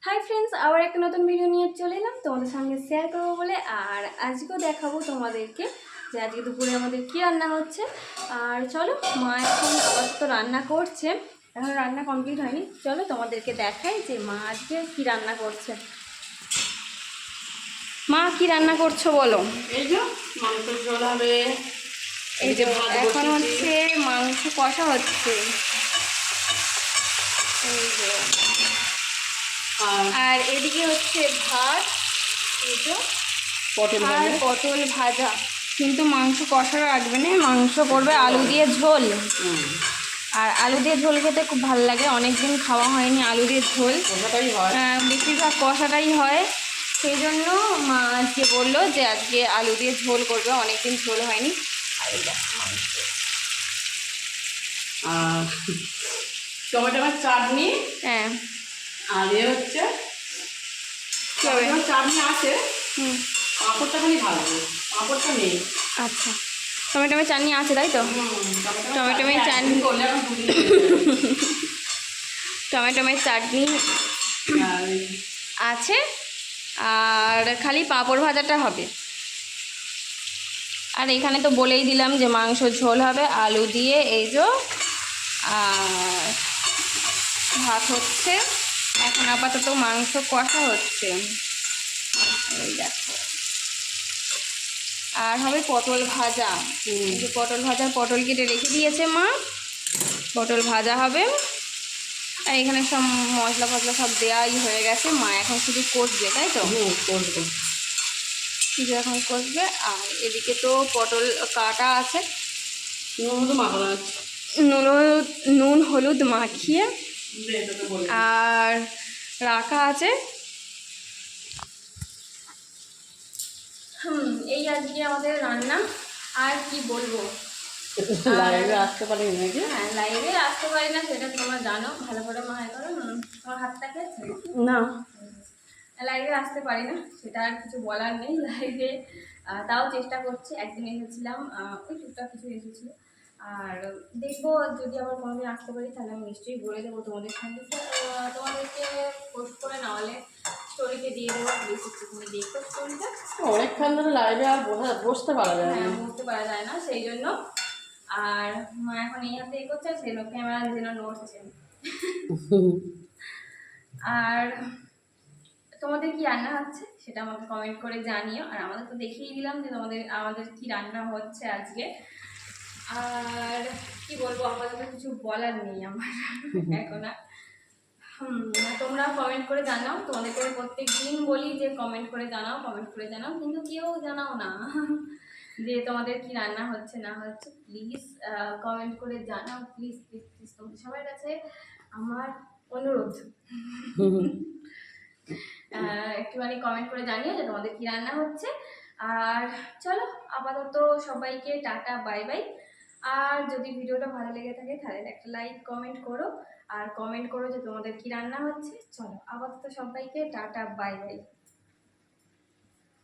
Hi friends, আবার একটা নতুন ভিডিও নিয়ে চলে এলাম তোমাদের সঙ্গে শেয়ার করবো বলে। আর আজকেও দেখাবো তোমাদেরকে যে আজকে দুপুরে আমাদের কী রান্না হচ্ছে। আর চলো, মা এখন আপাতত রান্না করছে, এখন রান্না কমপ্লিট হয়নি। চলো তোমাদেরকে দেখাই যে মা আজকে কী রান্না করছে। মা কি রান্না করছো বলো? এই যে মাংস ঝোল হবে। এই যে এখন হচ্ছে মাংস কষা হচ্ছে। এই যে আর এদিকে হচ্ছে ভাত, এই যে আর পটল ভাজা। কিন্তু মাংস কষা রাখবে না, মাংস করবে আলু দিয়ে ঝোল। আর আলু দিয়ে ঝোল খেতে খুব ভালো লাগে, অনেকদিন খাওয়া হয়নি আলু দিয়ে ঝোল, বেশিরভাগ কষাটাই হয়। সেই জন্য মা আজকে বললো যে আজকে আলু দিয়ে ঝোল করবে, অনেকদিন ঝোল হয়নি। আর এই টমেটো চাটনি, হ্যাঁ আর এ হচ্ছে চাটনি আছে, পাঁপড়টা খালি ভাজবে, পাঁপড়টা নেই। আচ্ছা, টমেটো চাটনি আছে তাই তো? টমেটো চাটনি টমেটো চাটনি আছে, আর খালি পাঁপড় ভাজাটা হবে। আর এখানে তো বলেই দিলাম যে মাংস ঝোল হবে আলু দিয়ে, এই যে আর ভাত হচ্ছে। এখন আপাতত মাংস কষা হচ্ছে, এই দেখো। আর হবে পটল ভাজা, এই যে পটল ভাজা, পটল কেটে রেখে দিয়েছে মা, পটল ভাজা হবে। আর এখানে সব মশলা ফসলা সব দেওয়াই হয়ে গেছে, মা এখন শুধু কষবে তাই তো? কষবে, যে এখন কষবে। আর এদিকে তো পটল কাটা আছে, নুন হলুদ মাখিয়ে আর রাখা আছে। এই আজকে আমাদের রান্না। আর কি বলবো, লাইভে আসতে পারি নাকি? হ্যাঁ, লাইভে আসতে পারি না সেটা তোমরা জানো ভালো করে। মায়ের করো, তোমার হাতটা খেয়েছে না, লাইভে আসতে পারি না, সেটা আর কিছু বলার নেই। লাইভে তাও চেষ্টা করছি। একদিন এসেছিলাম, ওই টুকটাক কিছু এসেছিলো। আর দেখবো যদি আবার কোনোদিন আসতে পারি তাহলে আমি নিশ্চয়ই বলে দেবো তোমাদের সঙ্গে। তোমাদেরকে পোস্ট করে না হলে স্টোরিতে দিয়ে দেবো, প্লিজ একটুখানি দেখো স্টোরিটা। অনেকক্ষণ ধরে লাইভে আর বসতে পারা যায় না, বসতে পারা যায় না, সেই জন্য। আর মা এখন এই হাতে করছে, সেই লোক ক্যামেরা যেন নড়ছে। আর তোমাদের কি রান্না হচ্ছে সেটা আমাকে কমেন্ট করে জানিও। আর আমাদের তো দেখিয়ে দিলাম যে আমাদের কি রান্না হচ্ছে আজকে। আর কি বলবো, আপাতত কিছু বলার নেই আমার এখন। তোমরা কমেন্ট করে জানাও, তোমাদেরকে প্রত্যেক দিন বলি যে কমেন্ট করে জানাও, কমেন্ট করে জানাও, কিন্তু কেউ জানাও না যে তোমাদের কি রান্না হচ্ছে না হচ্ছে। প্লিজ কমেন্ট করে জানাও, প্লিজ প্লিজ প্লিজ, তোমাদের সবার কাছে আমার অনুরোধ। একটুখানি কমেন্ট করে জানিও যে তোমাদের কি রান্না হচ্ছে। আর চলো, আপাতত সবাইকে টাটা, বাই বাই। আর যদি ভিডিওটা ভালো লেগে থাকে তাহলে একটা লাইক কমেন্ট করো, আর কমেন্ট করো যে তোমাদের কি রান্না হচ্ছে। চলো, আপাতত সবাইকে টাটা, বাই বাই।